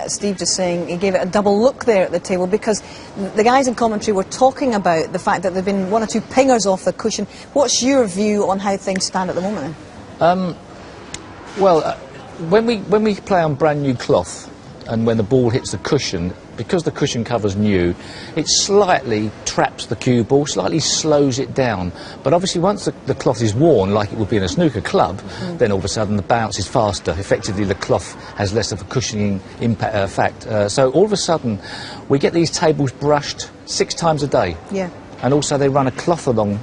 Steve just saying he gave it a double look there at the table, because the guys in commentary were talking about the fact that there have been one or two pingers off the cushion. What's your view on how things stand at the moment then? When we play on brand new cloth and when the ball hits the cushion, because the cushion cover's new, it slightly traps the cue ball, slightly slows it down. But obviously once the cloth is worn, like it would be in a snooker club, then all of a sudden the bounce is faster. Effectively the cloth has less of a cushioning impact, effect. So all of a sudden we get these tables brushed 6 times a day. Yeah. And also they run a cloth along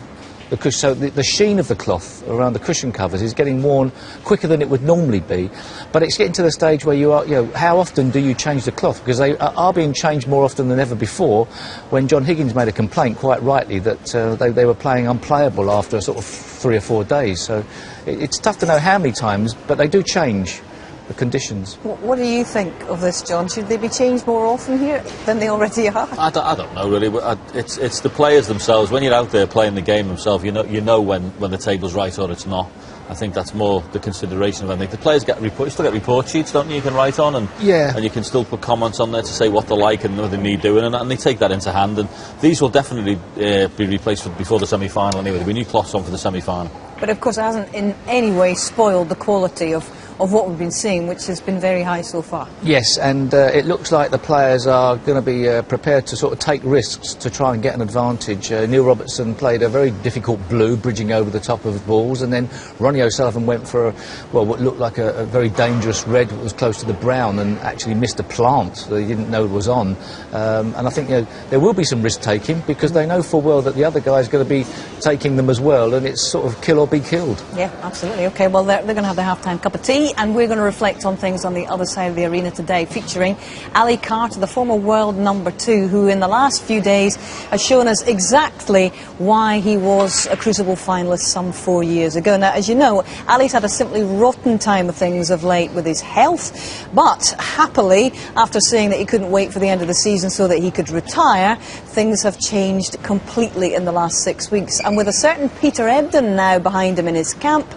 the cushion, so the sheen of the cloth around the cushion covers is getting worn quicker than it would normally be. But it's getting to the stage where you are, you know, how often do you change the cloth? Because they are being changed more often than ever before. When John Higgins made a complaint, quite rightly, that they were playing unplayable after sort of 3 or 4 days. So it's tough to know how many times, but they do change the conditions. What do you think of this, John? Should they be changed more often here than they already are? I don't know really. It's the players themselves. When you're out there playing the game themselves, you know when the table's right or it's not. I think that's more the consideration of anything. The players you still get report sheets, don't you? You can write on, and you can still put comments on there to say what they like and what they need doing, and they take that into hand. And these will definitely be replaced before the semi-final anyway. There'll be new cloths on for the semi-final. But of course it hasn't in any way spoiled the quality of what we've been seeing, which has been very high so far. Yes, and it looks like the players are going to be prepared to sort of take risks to try and get an advantage. Neil Robertson played a very difficult blue, bridging over the top of the balls, and then Ronnie O'Sullivan went for what looked like a very dangerous red that was close to the brown, and actually missed a plant that he didn't know was on. And I think there will be some risk-taking, because they know full well that the other guy's going to be taking them as well, and it's sort of kill or be killed. Yeah, absolutely. OK, well, they're going to have their half-time cup of tea, and we're going to reflect on things on the other side of the arena today, featuring Ali Carter, the former world #2, who in the last few days has shown us exactly why he was a Crucible finalist some 4 years ago. Now, as you know, Ali's had a simply rotten time of things of late with his health, but happily, after saying that he couldn't wait for the end of the season so that he could retire, things have changed completely in the last 6 weeks. And with a certain Peter Ebdon now behind him in his camp,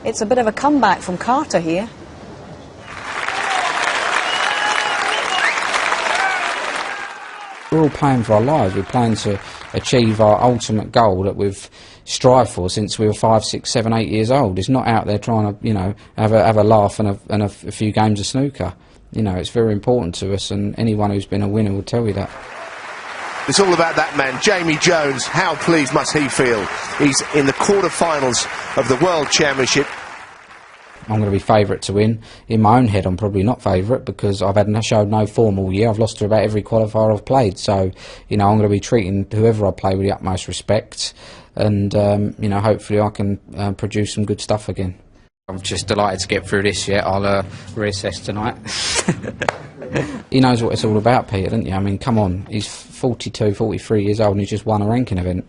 it's a bit of a comeback from Carter here. We're all playing for our lives. We're playing to achieve our ultimate goal that we've strived for since we were 5, 6, 7, 8 years old. It's not out there trying to, you know, have a laugh and a few games of snooker. You know, it's very important to us, and anyone who's been a winner will tell you that. It's all about that man, Jamie Jones. How pleased must he feel? He's in the quarter-finals of the World Championship. I'm going to be favourite to win. In my own head, I'm probably not favourite, because I've showed no form all year. I've lost to about every qualifier I've played. So, you know, I'm going to be treating whoever I play with the utmost respect, and you know, hopefully I can produce some good stuff again. I'm just delighted to get through this yet. I'll reassess tonight. He knows what it's all about, Peter, doesn't he? I mean, come on, he's 42, 43 years old and he's just won a ranking event.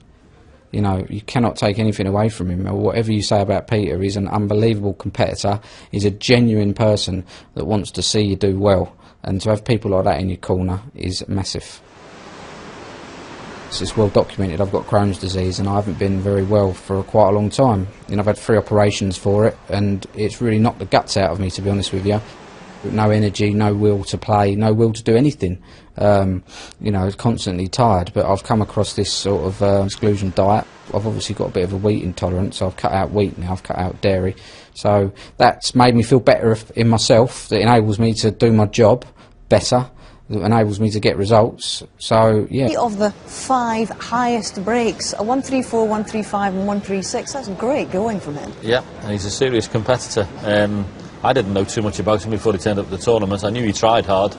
You know, you cannot take anything away from him. Or whatever you say about Peter, he's an unbelievable competitor. He's a genuine person that wants to see you do well. And to have people like that in your corner is massive. It's well documented. I've got Crohn's disease and I haven't been very well for quite a long time. You know, I've had 3 operations for it, and it's really knocked the guts out of me, to be honest with you. No energy, no will to play, no will to do anything. You know, constantly tired. But I've come across this sort of exclusion diet. I've obviously got a bit of a wheat intolerance, so I've cut out wheat now, I've cut out dairy. So that's made me feel better in myself. That enables me to do my job better. That enables me to get results. So, yeah. Of the 5 highest breaks, a 134, 135 and 136, that's great going from him. Yeah, and he's a serious competitor. I didn't know too much about him before he turned up at the tournament. I knew he tried hard,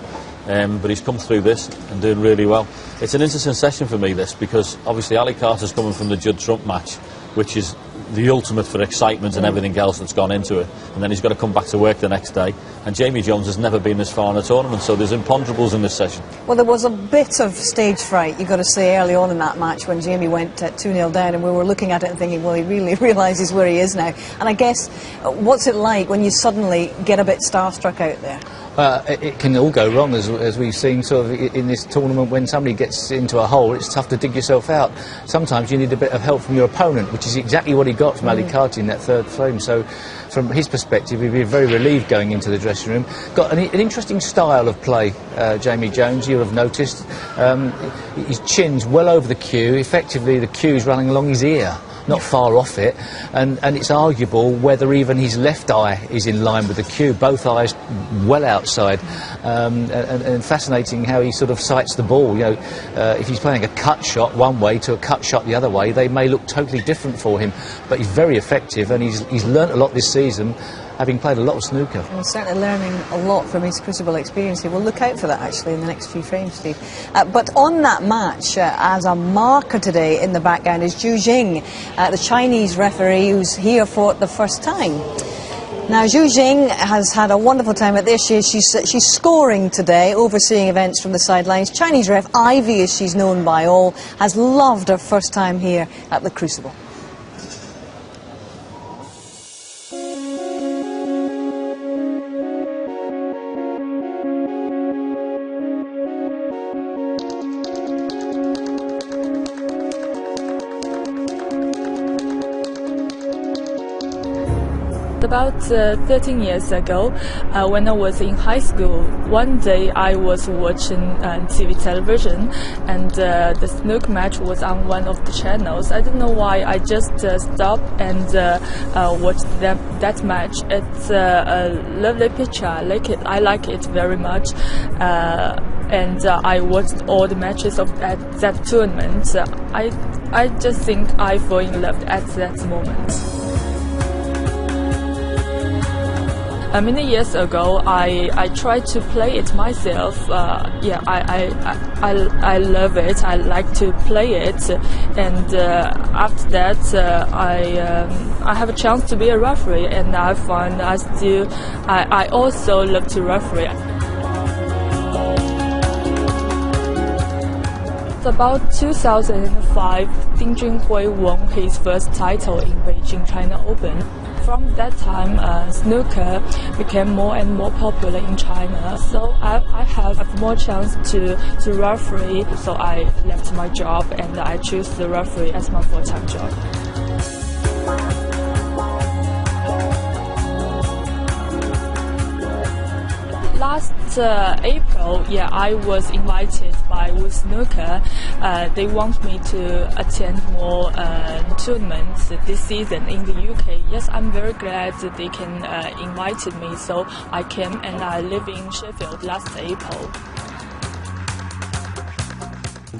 but he's come through this and doing really well. It's an interesting session for me, this, because obviously Ali Carter's coming from the Judd Trump match, which is the ultimate for excitement and everything else that's gone into it, and then he's got to come back to work the next day, and Jamie Jones has never been this far in a tournament, so there's imponderables in this session. Well, there was a bit of stage fright, you've got to say, early on in that match when Jamie went 2-0 down, and we were looking at it and thinking, well, he really realises where he is now. And I guess, what's it like when you suddenly get a bit starstruck out there? It can all go wrong, as we've seen sort of in this tournament. When somebody gets into a hole, it's tough to dig yourself out. Sometimes you need a bit of help from your opponent, which is exactly what he got from Ali Kati in that third frame. So from his perspective, he'd be very relieved going into the dressing room. Got an interesting style of play, Jamie Jones, you'll have noticed. His chin's well over the cue. Effectively, the cue's running along his ear, not far off it, and it's arguable whether even his left eye is in line with the cue. Both eyes well outside, and fascinating how he sort of sights the ball. You know, if he's playing a cut shot one way to a cut shot the other way, they may look totally different for him, but he's very effective, and he's learnt a lot this season, having played a lot of snooker. And he's certainly learning a lot from his Crucible experience. We'll look out for that actually in the next few frames, Steve. But on that match, as a marker today in the background is Zhu Jing, the Chinese referee who's here for the first time. Now, Zhu Jing has had a wonderful time at this. She's scoring today, overseeing events from the sidelines. Chinese ref Ivy, as she's known by all, has loved her first time here at the Crucible. About 13 years ago, when I was in high school, one day I was watching TV television, and the snooker match was on one of the channels. I don't know why, I just stopped and watched that match. It's a lovely picture. I like it very much. And I watched all the matches of that tournament. I just think I fell in love at that moment. Many years ago, I tried to play it myself. Yeah, I love it. I like to play it, and after that, I have a chance to be a referee, and I find I also love to referee. About 2005, Ding Junhui won his first title in Beijing China Open. From that time, snooker became more and more popular in China, so I have more chance to referee, so I left my job and I chose the referee as my full-time job. Last April, yeah, I was invited by World Snooker. They want me to attend more tournaments this season in the UK. Yes, I'm very glad that they can invite me, so I came and I live in Sheffield last April.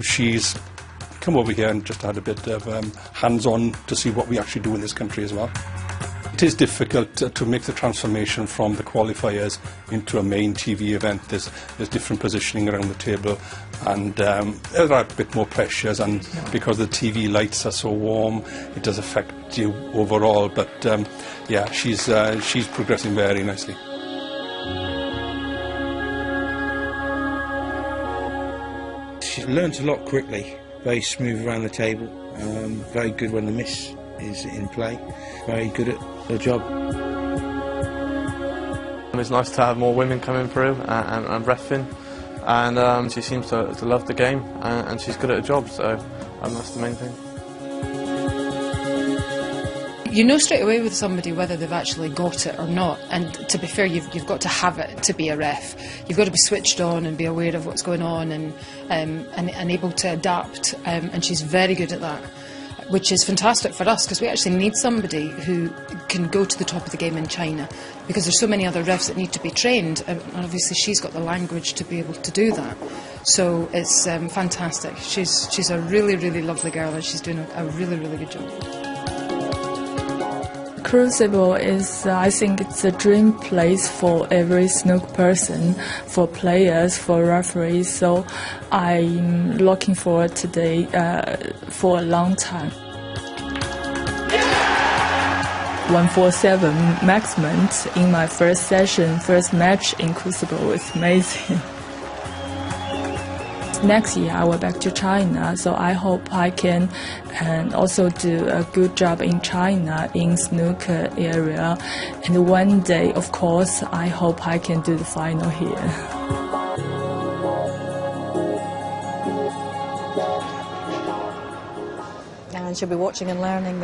She's come over here and just had a bit of hands-on to see what we actually do in this country as well. It is difficult to make the transformation from the qualifiers into a main TV event. There's different positioning around the table, and there are a bit more pressures, and because the TV lights are so warm, it does affect you overall. But yeah, she's progressing very nicely. She learns a lot quickly, very smooth around the table, very good when the miss is in play, very good at her job. It's nice to have more women coming through and reffing, and she seems to love the game, and she's good at her job, so that's the main thing. You know straight away with somebody whether they've actually got it or not, and to be fair, you've got to have it to be a ref. You've got to be switched on and be aware of what's going on, and able to adapt, and she's very good at that, which is fantastic for us because we actually need somebody who can go to the top of the game in China, because there's so many other refs that need to be trained, and obviously she's got the language to be able to do that. So it's fantastic. She's a really, really lovely girl, and she's doing a really, really good job. Crucible is, I think it's a dream place for every snooker person, for players, for referees, so I'm looking forward to today for a long time. 147 maximum in my first session, first match in Crucible was amazing. next year I will back to China. So I hope I can and also do a good job in China in snooker area. And one day, of course, I hope I can do the final here. And she'll be watching and learning.